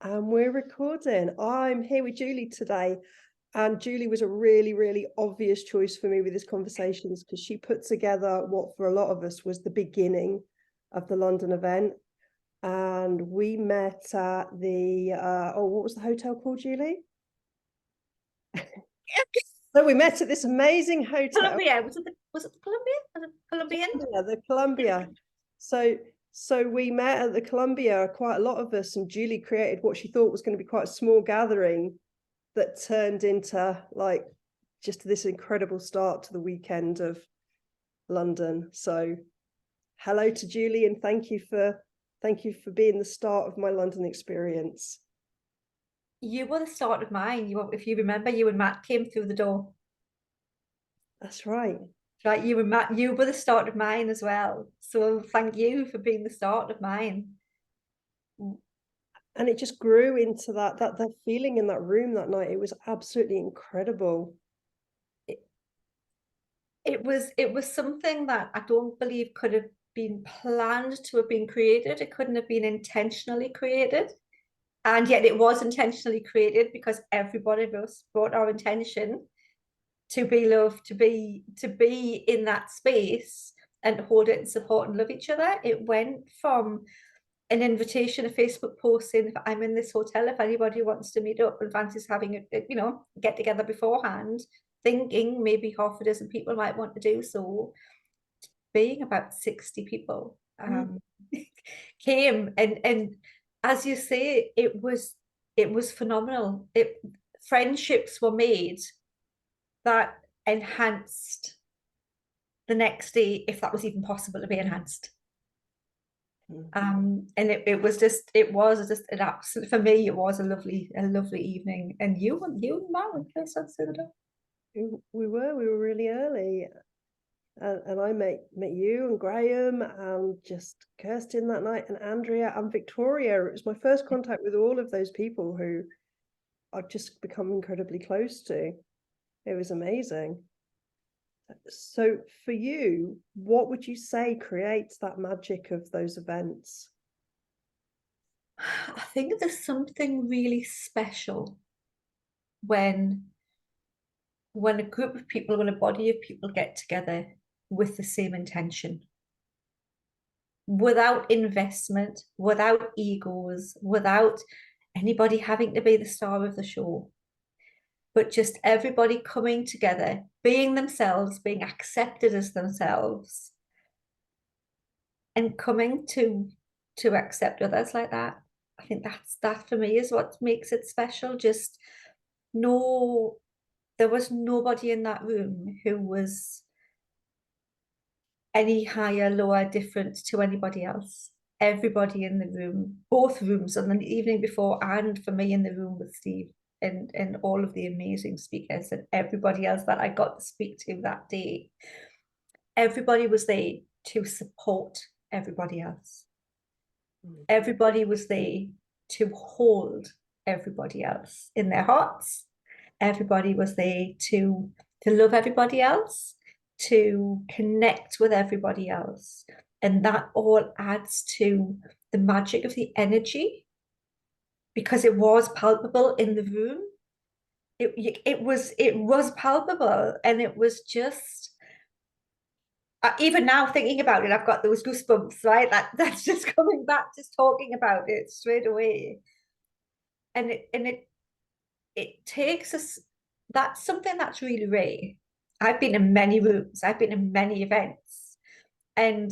And we're recording. I'm here with Julie today. And Julie was a really, really obvious choice for me with this conversations because she put together what for a lot of us was the beginning of the London event. And we met at the, what was the hotel called, Julie? So we met at this amazing hotel. Columbia. Was it the Columbia? Was it Colombian? Yeah, the Columbia. So we met at the Columbia, quite a lot of us, and Julie created what she thought was going to be quite a small gathering that turned into like just this incredible start to the weekend of London. So hello to Julie, and thank you for being the start of my London experience. You were the start of mine. If you remember, you and Matt came through the door. That's right. Right, you and Matt, you were the start of mine as well. So thank you for being the start of mine. And it just grew into that feeling in that room that night. It was absolutely incredible. It was something that I don't believe could have been planned to have been created. It couldn't have been intentionally created. And yet it was intentionally created because everybody of us brought our intention to be loved, to be in that space and hold it and support and love each other. It went from an invitation, a Facebook post saying, if I'm in this hotel, if anybody wants to meet up and fancies having a get together beforehand, thinking maybe half a dozen people might want to do so, being about 60 people came, and as you say, it was phenomenal. Friendships were made that enhanced the next day, if that was even possible to be enhanced. And it was just an absolute, for me it was a lovely evening. And you and Matt were first on through the door. We were really early, and I met you and Graham and just Kirsten that night, and Andrea and Victoria. It was my first contact with all of those people who I've just become incredibly close to. It was amazing. So for you, what would you say creates that magic of those events? I think there's something really special when a group of people, when a body of people get together with the same intention, without investment, without egos, without anybody having to be the star of the show, but just everybody coming together, being themselves, being accepted as themselves, and coming to accept others like that. I think that for me is what makes it special. Just no, there was nobody in that room who was any higher, lower, different to anybody else. Everybody in the room, both rooms, on the evening before, and for me in the room with Steve and all of the amazing speakers and everybody else that I got to speak to that day. Everybody was there to support everybody else. Everybody was there to hold everybody else in their hearts. Everybody was there to love everybody else, to connect with everybody else. And that all adds to the magic of the energy, because it was palpable in the room. It was palpable, and it was just, even now thinking about it, I've got those goosebumps, right? That's just coming back, just talking about it straight away. And it takes us, that's something that's really rare. I've been in many rooms, I've been in many events, and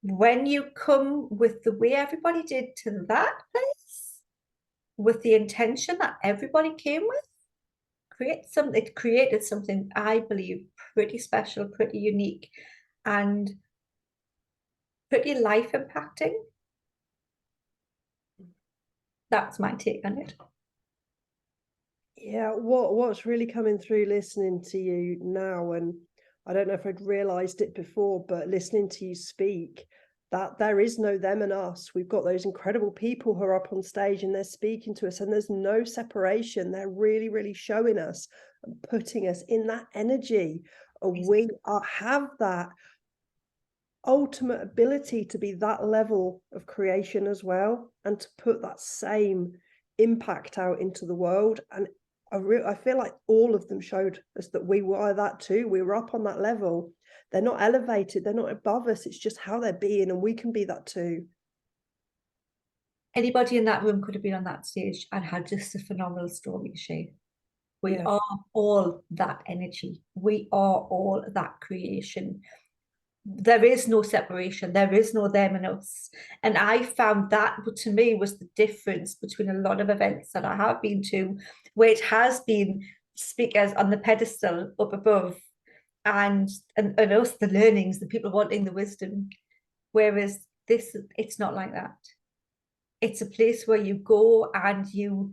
when you come with the way everybody did to that place, with the intention that everybody came with, it created something I believe pretty special, pretty unique, and pretty life impacting. That's my take on it. Yeah, what's really coming through listening to you now, and I don't know if I'd realized it before, but listening to you speak, that there is no them and us. We've got those incredible people who are up on stage and they're speaking to us, and there's no separation. They're really, really showing us and putting us in that energy. We have that ultimate ability to be that level of creation as well, and to put that same impact out into the world. And I feel like all of them showed us that we were that too. We were up on that level. They're not elevated, they're not above us, it's just how they're being, and we can be that too. Anybody in that room could have been on that stage and had just a phenomenal story to share. We Yeah. are all that energy. We are all that creation. There is no separation. There is no them and us. And I found that, to me, was the difference between a lot of events that I have been to, where it has been speakers on the pedestal up above, and us, the learnings, the people wanting the wisdom. Whereas this, it's not like that. It's a place where you go and you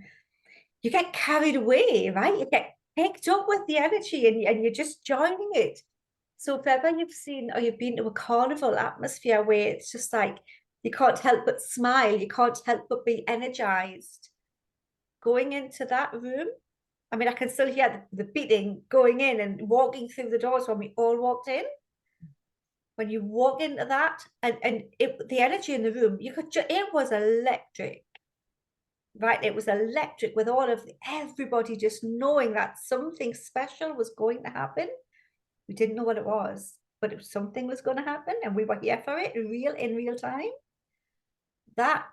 get carried away, right? You get picked up with the energy, and you're just joining it. So if ever you've seen or you've been to a carnival atmosphere where it's just like you can't help but smile, you can't help but be energized, going into that room. I mean, I can still hear the beating going in and walking through the doors when we all walked in. When you walk into that, and the energy in the room, it was electric. Right, it was electric, with all of everybody just knowing that something special was going to happen. We didn't know what it was, but if something was going to happen, and we were here for it in real time. That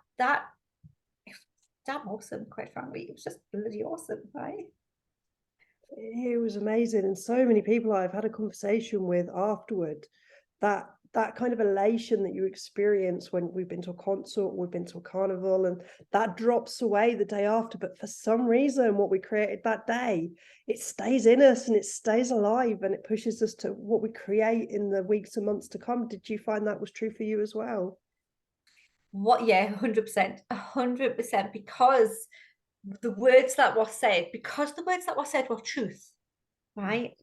awesome, quite frankly. It was just bloody awesome, right? It was amazing, and so many people I've had a conversation with afterward, that kind of elation that you experience when we've been to a concert, we've been to a carnival, and that drops away the day after. But for some reason, what we created that day, it stays in us and it stays alive, and it pushes us to what we create in the weeks and months to come. Did you find that was true for you as well? Yeah, 100%, 100%, because the words that were said, were truth, right?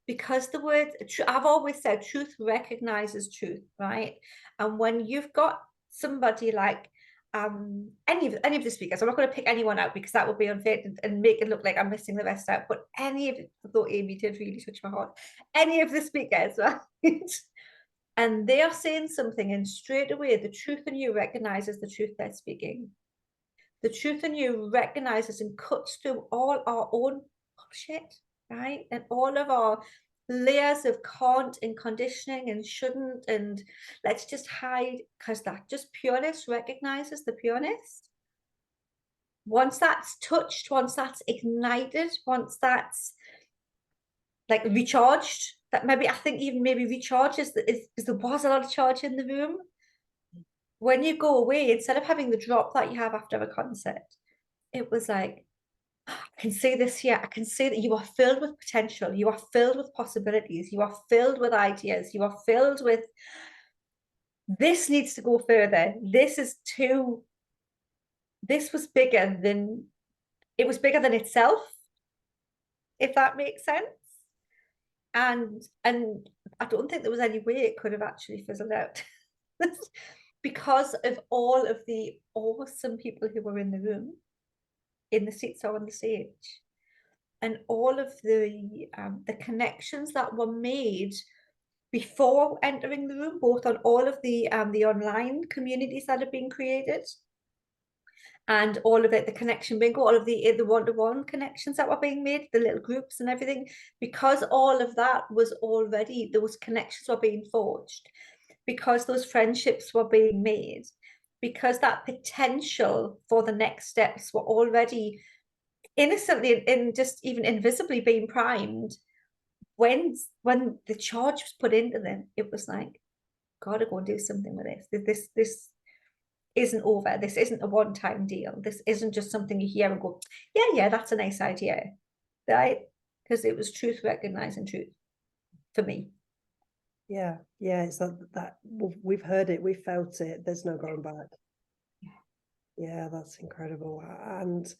Because the word, I've always said, truth recognizes truth, right? And when you've got somebody like any of the speakers, I'm not going to pick anyone out because that would be unfair and make it look like I'm missing the rest out. But though Amy did really touch my heart, any of the speakers, right? And they are saying something, and straight away the truth in you recognizes the truth they're speaking. The truth in you recognizes and cuts through all our own bullshit, right? And all of our layers of can't and conditioning and shouldn't and let's just hide, because that just pureness recognizes the pureness. Once that's touched, once that's ignited, once that's like recharged, that maybe I think even maybe recharges because there was a lot of charge in the room. When you go away, instead of having the drop that you have after a concert, it was like, I can see this here. I can see that you are filled with potential. You are filled with possibilities. You are filled with ideas. You are filled with, this needs to go further. This was bigger than, it was bigger than itself, if that makes sense. And I don't think there was any way it could have actually fizzled out because of all of the awesome people who were in the room, in the seats or on the stage, and all of the connections that were made before entering the room, both on all of the online communities that have been created, and all of it, the connection bingo, all of the one-to-one connections that were being made, the little groups and everything, because all of that was already, those connections were being forged, because those friendships were being made, because that potential for the next steps were already innocently and just even invisibly being primed. When the charge was put into them, it was like, gotta go and do something with this. This isn't over. This isn't a one-time deal. This isn't just something you hear and go, yeah, that's a nice idea, right? Because it was truth recognizing truth for me. Yeah, it's that we've heard it, we've felt it, there's no going back. Yeah, that's incredible. And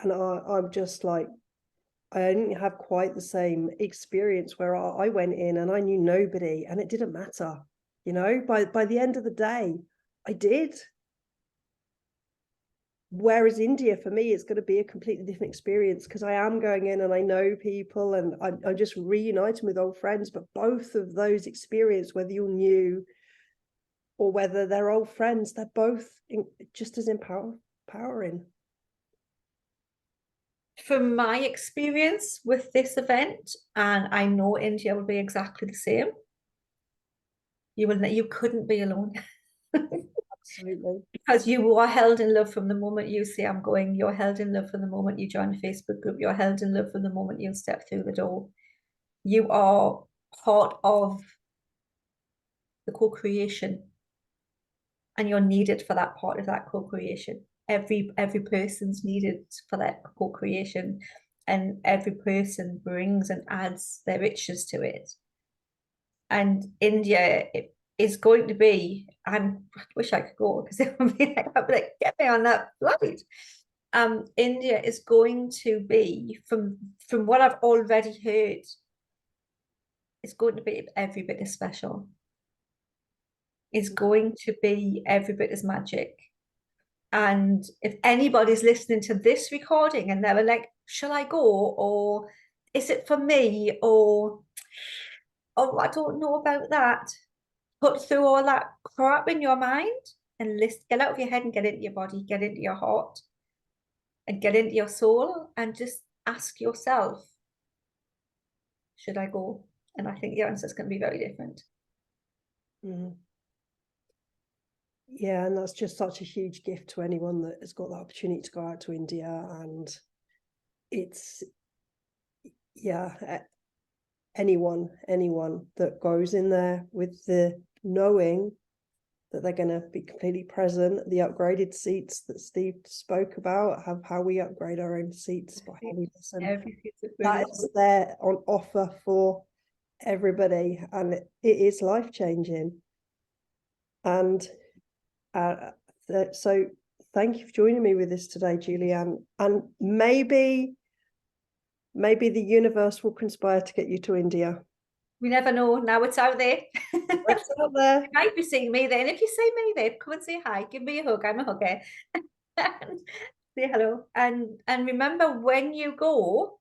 I'm just like, I didn't have quite the same experience where I went in and I knew nobody, and it didn't matter, by the end of the day I did. whereas India, for me, it's going to be a completely different experience because I am going in and I know people and I'm just reuniting with old friends. But both of those experiences, whether you're new or whether they're old friends, they're both just as empowering. From my experience with this event, and I know India will be exactly the same, you couldn't be alone. Absolutely. Because you are held in love from the moment you say I'm going. You're held in love from the moment you join a Facebook group. You're held in love from the moment you step through the door. You are part of the co-creation, and you're needed for that part of that co-creation. Every person's needed for that co-creation, and every person brings and adds their riches to it. And India is going to be, I wish I could go because it would be like, I'd be like, get me on that flight. India is going to be, from what I've already heard, it's going to be every bit as special. It's going to be every bit as magic. And if anybody's listening to this recording and they're like, shall I go? Or is it for me? Or, oh, I don't know about that. Put through all that crap in your mind and get out of your head and get into your body, get into your heart, and get into your soul, and just ask yourself, should I go? And I think the answer is going to be very different. Mm. Yeah, and that's just such a huge gift to anyone that has got the opportunity to go out to India. And it's, yeah, anyone that goes in there with the knowing that they're going to be completely present. The upgraded seats that Steve spoke about, have how we upgrade our own seats by how we listen. That is there on offer for everybody, and it is life-changing. And so thank you for joining me with this today, Julianne. And maybe the universe will conspire to get you to India. We never know. Now it's out there. It's out there. You might be seeing me there. And if you see me there, come and say hi. Give me a hug. I'm a hugger. Say hello. And remember, when you go,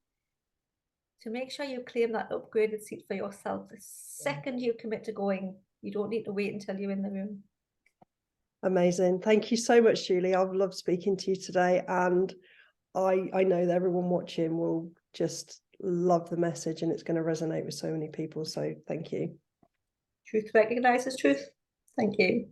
to make sure you claim that upgraded seat for yourself. The second you commit to going, you don't need to wait until you're in the room. Amazing. Thank you so much, Julie. I've loved speaking to you today. And I know that everyone watching will just love the message, and it's going to resonate with so many people. So thank you. Truth recognizes truth. Thank you.